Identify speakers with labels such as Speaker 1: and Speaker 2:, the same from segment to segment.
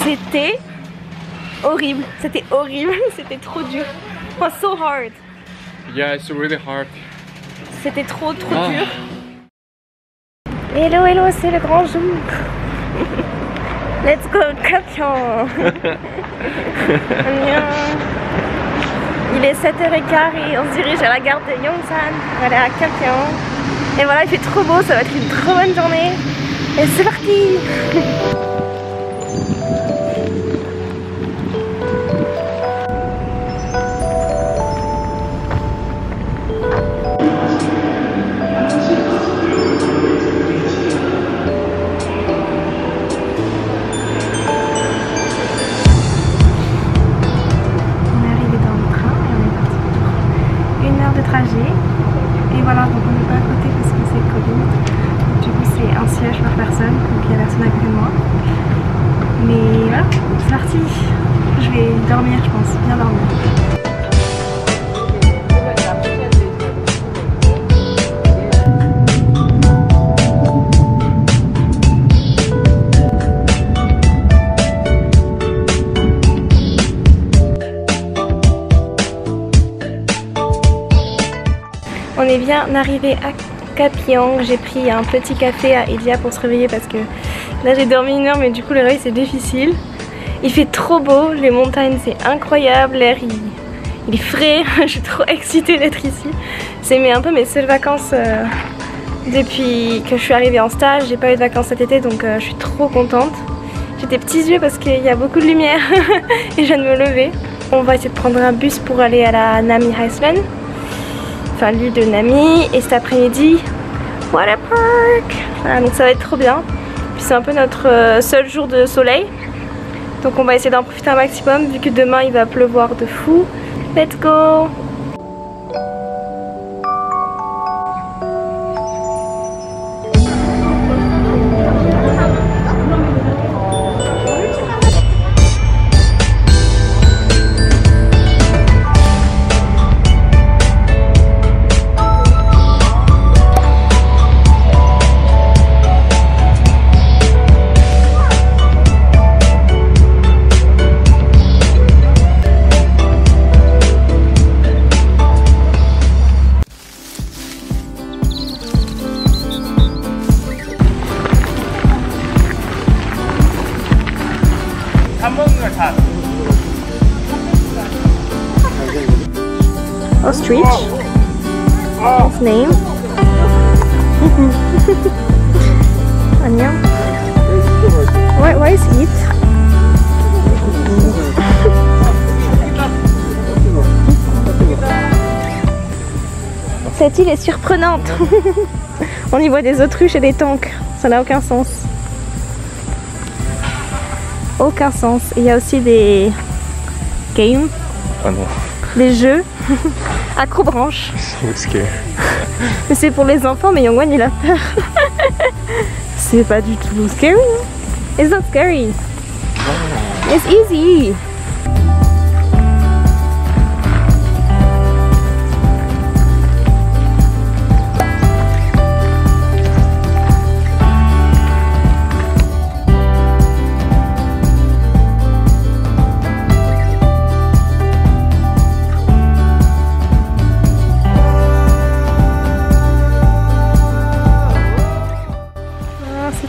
Speaker 1: C'était horrible, c'était trop dur. Oh, so hard.
Speaker 2: Yeah, it's really hard.
Speaker 1: C'était trop dur. Hello, hello, c'est le grand jour. Let's go, Kapion. Il est 7h15 et on se dirige à la gare de Yongsan pour aller à Kapion. Et voilà, il fait trop beau, ça va être une trop bonne journée. Et c'est parti.
Speaker 3: Et voilà, donc on n'est pas à côté parce que c'est Covid. Du coup c'est un siège par personne, donc il y a personne à côté de moi. Mais voilà, c'est parti. Je vais dormir, je pense, bien dormir.
Speaker 1: On est bien arrivé à Kapiong. J'ai pris un petit café à Edia pour se réveiller parce que là j'ai dormi 1 heure mais du coup le réveil c'est difficile. Il fait trop beau, les montagnes c'est incroyable, l'air il est frais, je suis trop excitée d'être ici. C'est un peu mes seules vacances depuis que je suis arrivée en stage. J'ai pas eu de vacances cet été donc je suis trop contente. J'ai des petits yeux parce qu'il y a beaucoup de lumière et je viens de me lever. On va essayer de prendre un bus pour aller à la Nami Highland. Enfin l'île de Nami, et cet après-midi Water Park. Voilà, donc ça va être trop bien. Puis c'est un peu notre seul jour de soleil, donc on va essayer d'en profiter un maximum vu que demain il va pleuvoir de fou. Let's go. Ostrich. His name. Anya. Why is it? Cette île est surprenante. On y voit des autruches et des tanks. Ça n'a aucun sens. Aucun sens. Et il y a aussi des games.
Speaker 2: Ah non.
Speaker 1: Des jeux. Acrobranche. Mais c'est pour les enfants, mais Yongwan il a peur. C'est pas du tout scary. It's not scary. It's easy.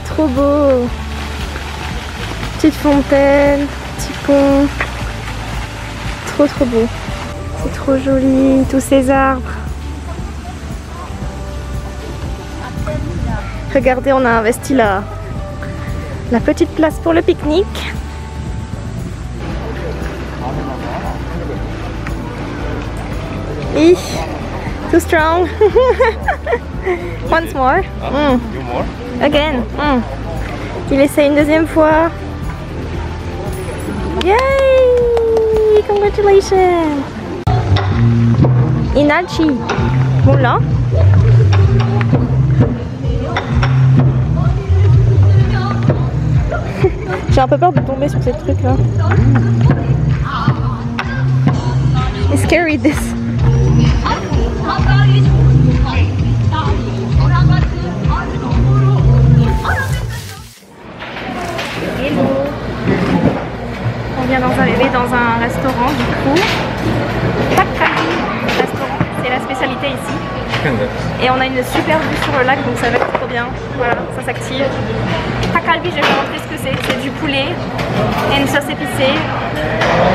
Speaker 1: Trop beau, petite fontaine, petit pont, trop beau, c'est trop joli, tous ces arbres. Regardez, on a investi la petite place pour le pique-nique. Too strong. Once more.
Speaker 2: You more?
Speaker 1: Again. Il essaie une deuxième fois. Yay! Congratulations! Inachi. Bon là. J'ai un peu peur de tomber sur ces trucs là. It's scary this. vient d'arriver dans un restaurant du coup. Takalbi restaurant, c'est la spécialité ici. Et on a une super vue sur le lac donc ça va être trop bien. Voilà, ça s'active. Takalbi, je vais vous montrer ce que c'est. C'est du poulet et une sauce épicée.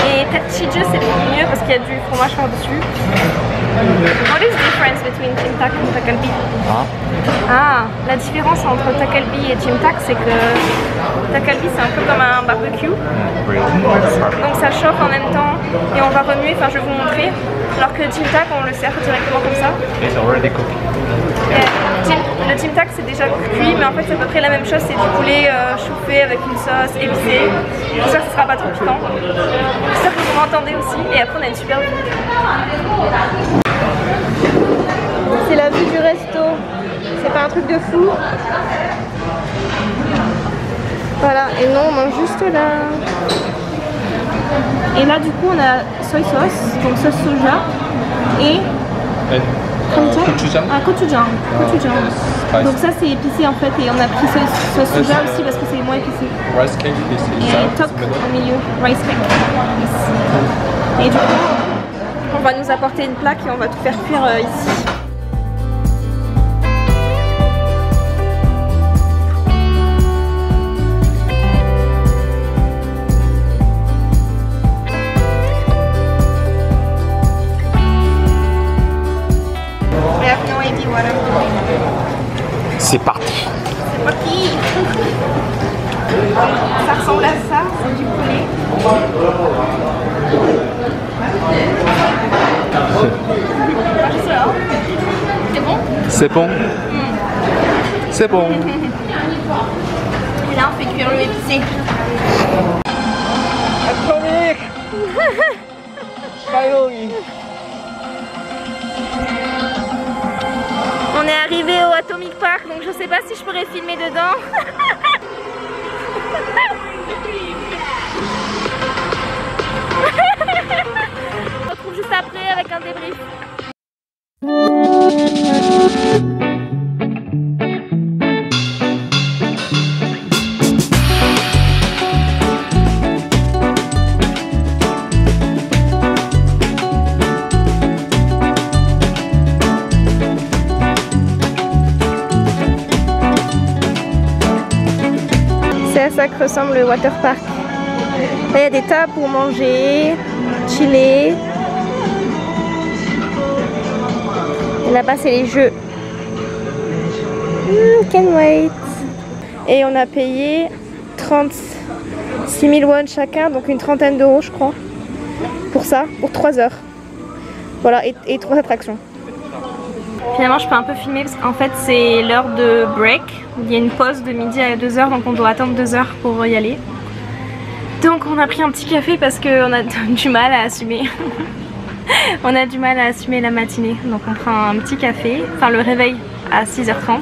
Speaker 1: Et tetchiju c'est mieux parce qu'il y a du fromage par-dessus. What is the difference between Chimtak and Takalbi? Ah, la différence entre Takalbi et Chimtak c'est que Takalbi c'est un peu comme un barbecue. Donc ça chauffe en même temps et on va remuer, enfin je vais vous montrer. Alors que le Chimtak on le sert directement comme ça.
Speaker 2: It's already cooked.
Speaker 1: Le Chimtak c'est déjà cuit mais en fait c'est à peu près la même chose, c'est du poulet chauffé avec une sauce épicée. J'espère que ce sera pas trop piquant. J'espère que vous m'entendez aussi et après on a une super vue. C'est la vue du resto, c'est pas un truc de fou. Voilà, et non on mange juste là. Et là du coup on a soy sauce, donc sauce soja et
Speaker 2: gochujang.
Speaker 1: Ah, gochujang. Donc ça c'est épicé en fait et on a pris sauce soja aussi parce que c'est moins épicé.
Speaker 2: Rice cake is
Speaker 1: Et tok au milieu, rice cake. Yes. Et du coup on va nous apporter une plaque et on va tout faire cuire ici.
Speaker 2: C'est parti.
Speaker 1: C'est parti. Ça ressemble à ça, c'est du poulet. C'est bon?
Speaker 2: C'est bon. C'est bon.
Speaker 1: Et là on fait cuire le épicé.
Speaker 2: Atomic. Finally.
Speaker 1: On est arrivé au Atomic Park, donc je sais pas si je pourrais filmer dedans. On se retrouve juste après avec un débrief. C'est à ça que ressemble le water park. Là il y a des tables pour manger, chiller. Et là-bas c'est les jeux. Can't wait. Et on a payé 36 000 won chacun, donc une trentaine d'euros je crois. Pour ça, pour 3 heures. Voilà, et 3 attractions. Finalement je peux un peu filmer parce qu'en fait c'est l'heure de break. Il y a une pause de midi à 2 heures donc on doit attendre 2 heures pour y aller. Donc on a pris un petit café parce qu'on a du mal à assumer. On a du mal à assumer la matinée. Donc on prend un petit café, enfin le réveil à 6h30.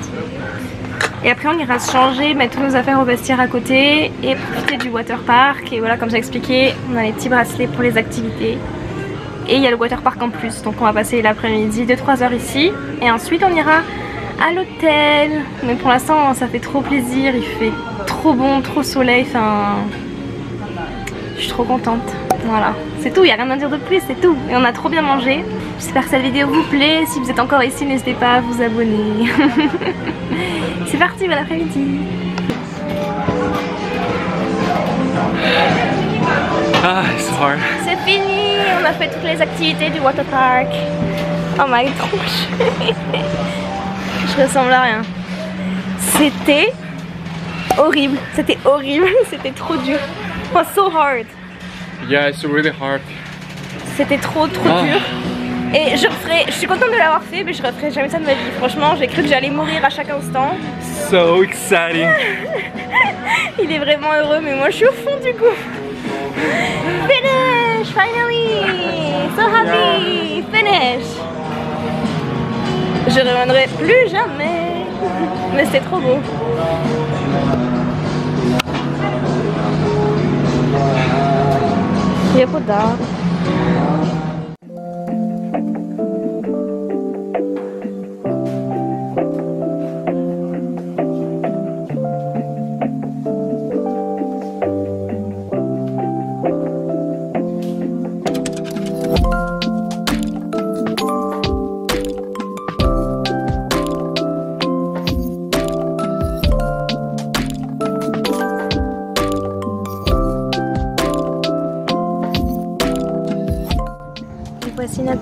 Speaker 1: Et après on ira se changer, mettre toutes nos affaires au vestiaire à côté et profiter du water park. Et voilà, comme j'ai expliqué, on a les petits bracelets pour les activités. Et il y a le water park en plus, donc on va passer l'après-midi 2-3 heures ici. Et ensuite on ira à l'hôtel. Mais pour l'instant ça fait trop plaisir, il fait trop bon, trop soleil, enfin... Je suis trop contente. Voilà, c'est tout, il n'y a rien à dire de plus, c'est tout. Et on a trop bien mangé. J'espère que cette vidéo vous plaît. Si vous êtes encore ici, n'hésitez pas à vous abonner. C'est parti, bon après-midi.
Speaker 2: Ah, it's hard.
Speaker 1: C'est fini, on a fait toutes les activités du water park. Oh ma tronche. Je ressemble à rien. C'était horrible, c'était trop dur. Oh, so hard.
Speaker 2: Yeah, it's really hard.
Speaker 1: C'était trop dur. Et je suis contente de l'avoir fait, mais je referai jamais ça de ma vie. Franchement, j'ai cru que j'allais mourir à chaque instant.
Speaker 2: So exciting.
Speaker 1: Il est vraiment heureux, mais moi je suis au fond du coup. Finish, finally. So happy. Finish. Je reviendrai plus jamais. Mais c'était trop beau. 예쁘다.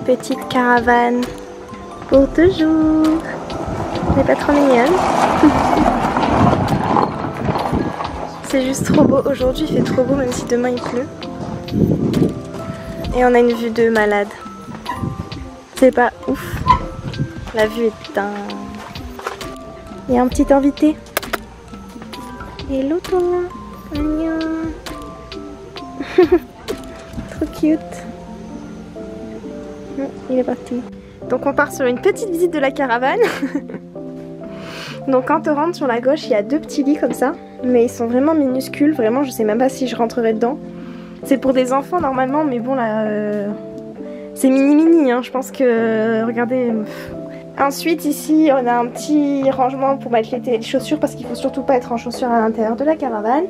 Speaker 1: petite caravane pour 2 jours. Elle est pas trop mignonne. C'est juste trop beau. Aujourd'hui il fait trop beau même si demain il pleut. Et on a une vue de malade. C'est pas ouf. La vue est dingue. Il y a un petit invité. Hello toi. Agnon. Trop cute. Il est parti. Donc on part sur une petite visite de la caravane. Donc quand on rentre sur la gauche, il y a 2 petits lits comme ça. Mais ils sont vraiment minuscules. Vraiment, je sais même pas si je rentrerai dedans. C'est pour des enfants normalement, mais bon là... c'est mini hein. Je pense que... regardez... Ensuite ici on a un petit rangement pour mettre les chaussures parce qu'il faut surtout pas être en chaussures à l'intérieur de la caravane.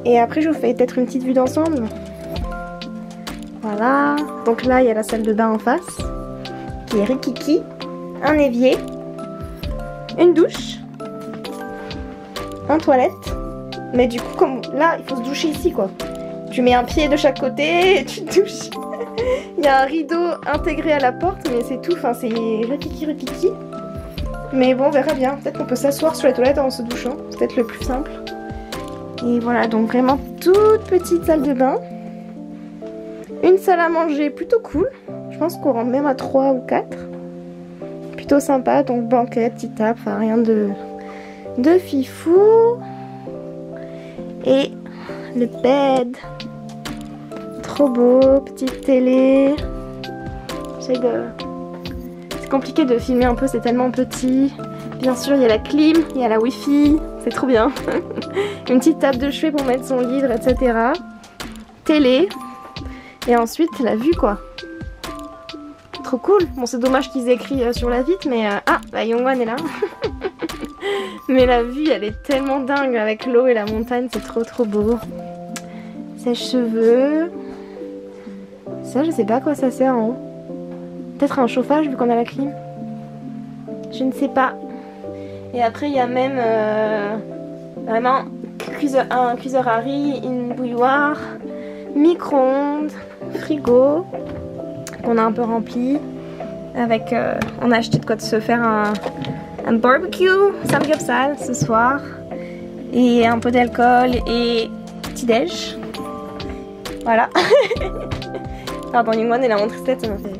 Speaker 1: Et après je vous fais peut-être une petite vue d'ensemble. Voilà. Donc là il y a la salle de bain en face qui est rikiki. Un évier. Une douche. Un toilette. Mais du coup comme là il faut se doucher ici quoi. Tu mets un pied de chaque côté et tu te douches. Il y a un rideau intégré à la porte, mais c'est tout, enfin c'est rikiki. Mais bon, on verra bien. Peut-être qu'on peut s'asseoir sur les toilettes en se douchant. C'est peut-être le plus simple. Et voilà, donc vraiment toute petite salle de bain. Une salle à manger plutôt cool. Je pense qu'on rentre même à 3 ou 4. Plutôt sympa, donc banquette, petite table, enfin rien de fifou. Et le bed. Trop beau, petite télé. C'est compliqué de filmer un peu, c'est tellement petit. Bien sûr, il y a la clim, il y a la wifi, c'est trop bien. Une petite table de chevet pour mettre son livre, etc. Télé. Et ensuite, la vue quoi. Trop cool. Bon, c'est dommage qu'ils aient écrit sur la vitre, mais... Ah, la Yongwan est là. Mais la vue, elle est tellement dingue avec l'eau et la montagne, c'est trop beau. Sèche-cheveux. Ça, je sais pas à quoi ça sert en haut. Peut-être un chauffage vu qu'on a la clim. Je ne sais pas. Et après, il y a même vraiment un cuiseur à riz, une bouilloire, micro-ondes, frigo qu'on a un peu rempli. Avec, on a acheté de quoi de se faire un barbecue samgyeopsal ce soir. Et un peu d'alcool et petit-déj. Voilà. Pardon, Yungwon elle a montré cette tête, ça m'a fait rire.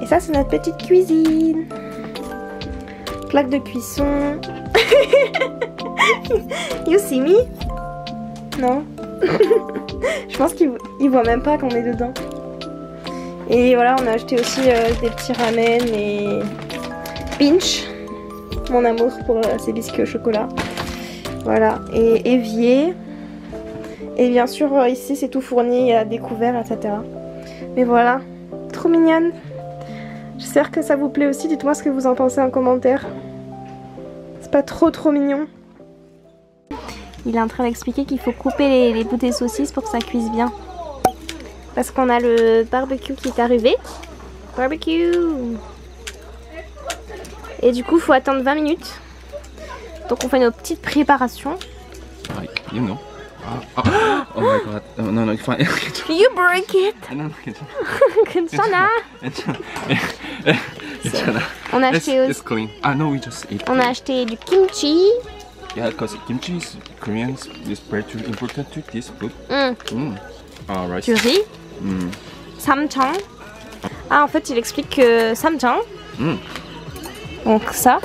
Speaker 1: Et ça c'est notre petite cuisine. Plaque de cuisson. You see me? Non. Je pense qu'il voit même pas qu'on est dedans. Et voilà, on a acheté aussi des petits ramen et Pinch, mon amour pour ces biscuits au chocolat. Voilà, et évier. Et bien sûr ici c'est tout fourni, il y a des couverts, etc. Mais voilà, trop mignonne. J'espère que ça vous plaît aussi, dites-moi ce que vous en pensez en commentaire. C'est pas trop mignon. Il est en train d'expliquer qu'il faut couper les bouts des saucisses pour que ça cuise bien. Parce qu'on a le barbecue qui est arrivé. Barbecue! Et du coup, il faut attendre 20 minutes. Donc on fait nos petites préparations.
Speaker 2: You know. Oh my god. No, it's fine.
Speaker 1: You break it!
Speaker 2: No,
Speaker 1: 괜찮아. On a acheté
Speaker 2: It's clean. No, we just eat.
Speaker 1: On a acheté du kimchi.
Speaker 2: Yeah, because kimchi is Koreans is very important to this food. Alright.
Speaker 1: Du riz. Samjang. Ah, en fait, il explique que samjang. Donc ça.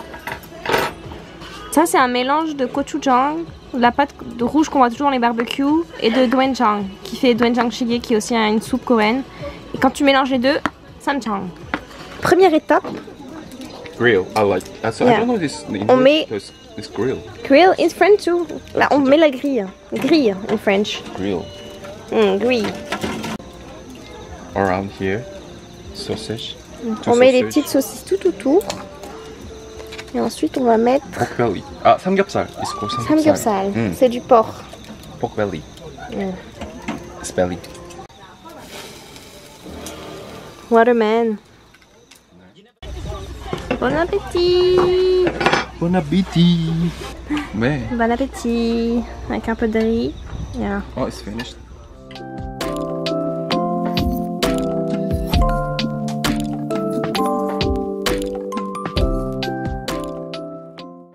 Speaker 1: Ça, c'est un mélange de gochujang, la pâte de rouge qu'on voit toujours dans les barbecues, et de doenjang, qui fait doenjang jjigae, qui est aussi une soupe coréenne. Et quand tu mélanges les deux, samjang. Première étape.
Speaker 2: Grill. I like. So
Speaker 1: Yeah.
Speaker 2: I don't know this.
Speaker 1: On met.
Speaker 2: This grill.
Speaker 1: Grill in French too. Là, on met la grille. Grille in French.
Speaker 2: Grill.
Speaker 1: Grille.
Speaker 2: Around here, sausage.
Speaker 1: On met les petites saucisses tout autour. Et ensuite on va mettre
Speaker 2: Pork belly. Ah, samgyeopsal. It's called samgyeopsal.
Speaker 1: samgyeopsal. C'est du porc.
Speaker 2: Pork belly. It's belly.
Speaker 1: Waterman. Bon appétit.
Speaker 2: Bon appétit. Ouais.
Speaker 1: Bon appétit. Avec un peu de riz. Yeah.
Speaker 2: Oh, it's finished.